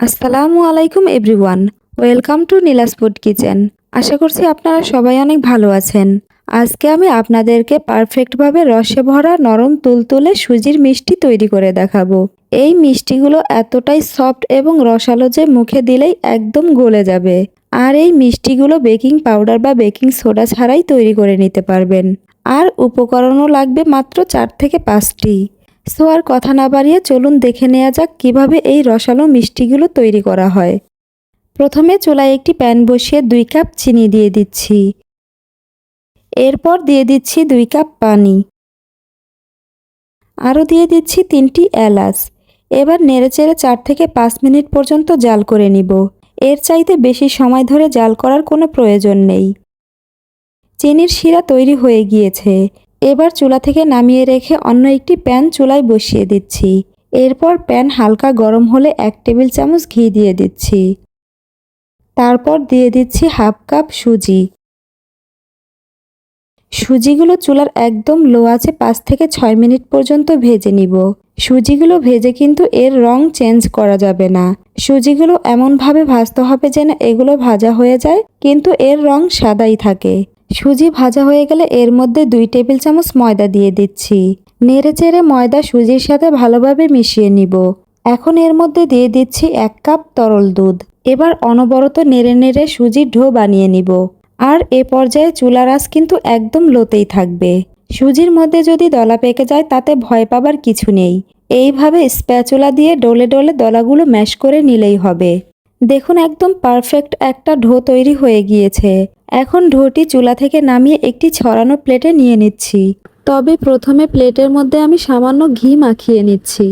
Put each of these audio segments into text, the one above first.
আসসালামু আলাইকুম everyone. Welcome to Nila's food kitchen. আশা করছি আপনারা সবাই অনেক ভালো আছেন। আজকে আমি আপনাদেরকে পারফেক্টভাবে রসে ভরা নরম তুলতুলে সুজির মিষ্টি তৈরি করে দেখাবো। এই মিষ্টিগুলো এতটাই সফট এবং রসালো যে মুখে দিলেই একদম গলে যাবে। আর এই মিষ্টিগুলো বেকিং পাউডার বা বেকিং সোডা ছাড়াই তৈরি করে নিতে পারবেন। আর উপকরণও লাগবে মাত্র 4 থেকে 5টি। সো আর কথা না বাড়িয়ে চলুন দেখে নেওয়া যাক কিভাবে এই রসালো মিষ্টিগুলো তৈরি করা হয়। প্রথমে চুলায় একটি প্যান বসিয়ে 2 কাপ চিনি দিয়ে দিচ্ছি। এরপর দিয়ে দিচ্ছি 2 কাপ পানি। আরও দিয়ে দিচ্ছি 3টি এলাচ। এবার নেড়েচেড়ে 4 থেকে 5 মিনিট পর্যন্ত জাল করে নিব। এর চাইতে বেশি সময় ধরে জাল করার কোনো প্রয়োজন নেই। চিনির শিরা তৈরি হয়ে গিয়েছে। এবার চুলা থেকে নামিয়ে রেখে অন্য একটি প্যান চুলায় বসিয়ে দিচ্ছি। এরপর প্যান হালকা গরম হলে 1 টেবিল চামচ ঘি দিয়ে দিচ্ছি। তারপর দিয়ে দিচ্ছি হাফ কাপ সুজি। সুজিগুলো চুলার একদম লো আঁচে 5 থেকে 6 মিনিট পর্যন্ত ভেজে নিব। সুজিগুলো ভেজে কিন্তু এর রং চেঞ্জ করা যাবে না। সুজিগুলো এমনভাবে ভাজতে হবে যেন এগুলো ভাজা হয়ে যায় কিন্তু এর রং সাদাই থাকে। সুজি ভাজা হয়ে গেলে এর মধ্যে 2 টেবিল চামচ ময়দা দিয়ে দিচ্ছি। নেড়েচেড়ে ময়দা সুজির সাথে ভালোভাবে মিশিয়ে নিব। এখন এর মধ্যে দিয়ে দিচ্ছি 1 কাপ তরল দুধ। এবার অনবরত নেড়ে নেড়ে সুজির ডো বানিয়ে নিব। আর এ পর্যায়ে চুলার আঁচ কিন্তু একদম লোতেই থাকবে। সুজির মধ্যে যদি দলা পেকে যায় তাতে ভয় পাবার কিছু নেই। এইভাবে স্প্যাচুলা দিয়ে ডলে ডলে দলাগুলো ম্যাশ করে নিলেই হবে। দেখুন একদম পারফেক্ট একটা ডো তৈরি হয়ে গিয়েছে। এখন ডোটি চুলা থেকে নামিয়ে একটি ছড়ানো প্লেটে নিয়ে নিচ্ছি। তবে প্রথমে প্লেটের মধ্যে আমি সামান্য ঘি মাখিয়ে নিচ্ছি।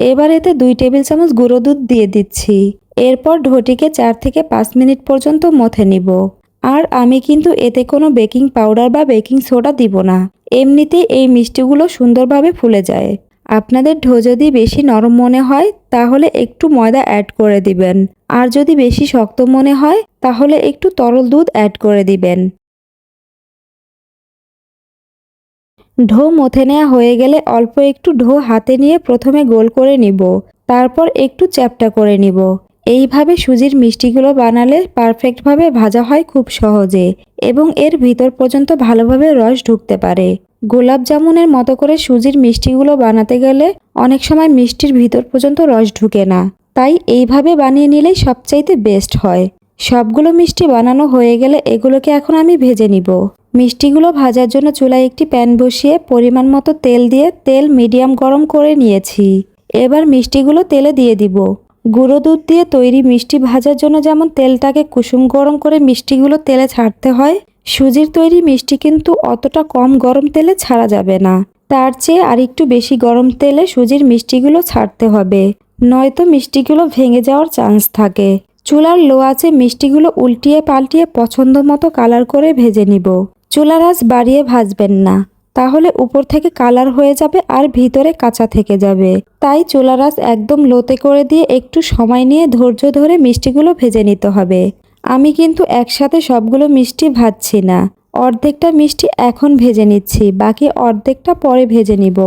এবার এতে 2 টেবিল চামচ গুঁড়ো দুধ দিয়ে দিচ্ছি। এরপর ডোটিকে 4 থেকে 5 মিনিট পর্যন্ত মথে নিব। আর আমি কিন্তু এতে কোনো বেকিং পাউডার বা বেকিং সোডা দিব না। এমনিতেই এই মিষ্টিগুলো সুন্দরভাবে ফুলে যায়। আপনাদের ডো যদি বেশি নরম মনে হয় তাহলে একটু ময়দা অ্যাড করে দিবেন। আর যদি বেশি শক্ত মনে হয় তাহলে একটু তরল দুধ অ্যাড করে দিবেন। ডো মথে নেওয়া হয়ে গেলে অল্প একটু ডো হাতে নিয়ে প্রথমে গোল করে নিব, তারপর একটু চ্যাপ্টা করে নিব। এইভাবে সুজির মিষ্টিগুলো বানালে পারফেক্টভাবে ভাজা হয় খুব সহজে এবং এর ভিতর পর্যন্ত ভালোভাবে রস ঢুকতে পারে। গোলাপ জামুনের মতো করে সুজির মিষ্টিগুলো বানাতে গেলে অনেক সময় মিষ্টির ভিতর পর্যন্ত রস ঢুকে না, তাই এইভাবে বানিয়ে নিলেই সবচাইতে বেস্ট হয়। সবগুলো মিষ্টি বানানো হয়ে গেলে এগুলোকে এখন আমি ভেজে নিব। মিষ্টিগুলো ভাজার জন্য চুলায় একটি প্যান বসিয়ে পরিমাণ মতো তেল দিয়ে তেল মিডিয়াম গরম করে নিয়েছি। এবার মিষ্টিগুলো তেলে দিয়ে দিব। গুঁড়ো দুধ দিয়ে তৈরি মিষ্টি ভাজার জন্য যেমন তেলটাকে কুসুম গরম করে মিষ্টিগুলো তেলে ছাড়তে হয়, সুজির তৈরি মিষ্টি কিন্তু অতটা কম গরম তেলে ছাড়া যাবে না। তার চেয়ে আরেকটু বেশি গরম তেলে সুজির মিষ্টিগুলো ছাড়তে হবে, নয়তো মিষ্টিগুলো ভেঙে যাওয়ার চান্স থাকে। চুলার লো আঁচে মিষ্টিগুলো উল্টিয়ে পাল্টিয়ে পছন্দ মতো কালার করে ভেজে নিব। চুলার আঁচ বাড়িয়ে ভাজবেন না, তাহলে উপর থেকে কালার হয়ে যাবে আর ভিতরে কাঁচা থেকে যাবে। তাই চুলার আঁচ একদম লোতে করে দিয়ে একটু সময় নিয়ে ধৈর্য ধরে মিষ্টিগুলো ভেজে নিতে হবে। আমি কিন্তু একসাথে সবগুলো মিষ্টি ভাজছি না, অর্ধেকটা মিষ্টি এখন ভেজে নিচ্ছি, বাকি অর্ধেকটা পরে ভেজে নিব।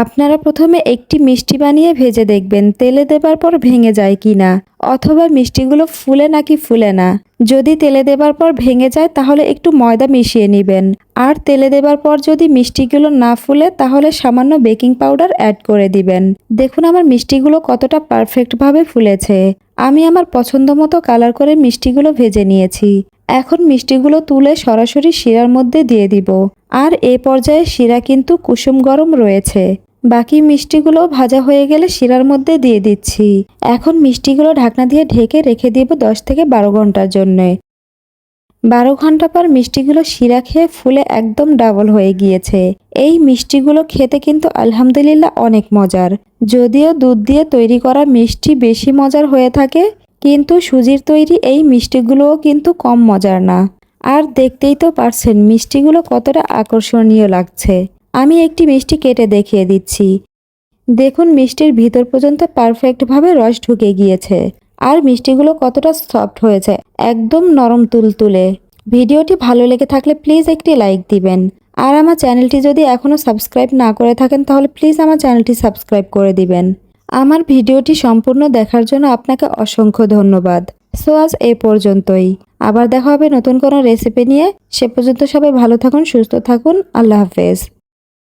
আপনারা প্রথমে একটি মিষ্টি বানিয়ে ভেজে দেখবেন তেলে দেবার পর ভেঙে যায় কিনা, অথবা মিষ্টিগুলো ফুলে নাকি ফুলে না। যদি তেলে দেবার পর ভেঙে যায় তাহলে একটু ময়দা মিশিয়ে নেবেন। আর তেলে দেবার পর যদি মিষ্টিগুলো না ফুলে তাহলে সামান্য বেকিং পাউডার অ্যাড করে দিবেন। দেখুন আমার মিষ্টিগুলো কতটা পারফেক্টভাবে ফুলেছে। আমি আমার পছন্দ মতো কালার করে মিষ্টিগুলো ভেজে নিয়েছি। এখন মিষ্টিগুলো তুলে সরাসরি শিরার মধ্যে দিয়ে দিব। আর এ পর্যায়ে শিরা কিন্তু কুসুম গরম রয়েছে। বাকি মিষ্টিগুলো ভাজা হয়ে গেলে শিরার মধ্যে দিয়ে দিচ্ছি। এখন মিষ্টিগুলো ঢাকনা দিয়ে ঢেকে রেখে দিব 10 থেকে 12 ঘন্টার জন্য। 12 ঘন্টা পর মিষ্টিগুলো শিরা খেয়ে ফুলে একদম ডাবল হয়ে গিয়েছে। এই মিষ্টিগুলো খেতে কিন্তু আলহামদুলিল্লাহ অনেক মজার। যদিও দুধ দিয়ে তৈরি করা মিষ্টি বেশি মজার হয়ে থাকে, কিন্তু সুজির তৈরি এই মিষ্টিগুলোও কিন্তু কম মজার না। আর দেখতেই তো পারছেন মিষ্টিগুলো কতটা আকর্ষণীয় লাগছে। আমি একটি মিষ্টি কেটে দেখিয়ে দিচ্ছি। দেখুন মিষ্টির ভিতর পর্যন্ত পারফেক্টভাবে রস ঢুকে গিয়েছে। আর মিষ্টিগুলো কতটা সফট হয়েছে, একদম নরম তুলতুলে। ভিডিওটি ভালো লেগে থাকলে প্লিজ একটি লাইক দিবেন। আর আমার চ্যানেলটি যদি এখনও সাবস্ক্রাইব না করে থাকেন তাহলে প্লিজ আমার চ্যানেলটি সাবস্ক্রাইব করে দিবেন। আমার ভিডিওটি সম্পূর্ণ দেখার জন্য আপনাকে অসংখ্য ধন্যবাদ। সো আজ এ পর্যন্তই। আবার দেখা হবে নতুন কোনো রেসিপি নিয়ে। সে পর্যন্ত সবাই ভালো থাকুন, সুস্থ থাকুন। আল্লাহ হাফেজ।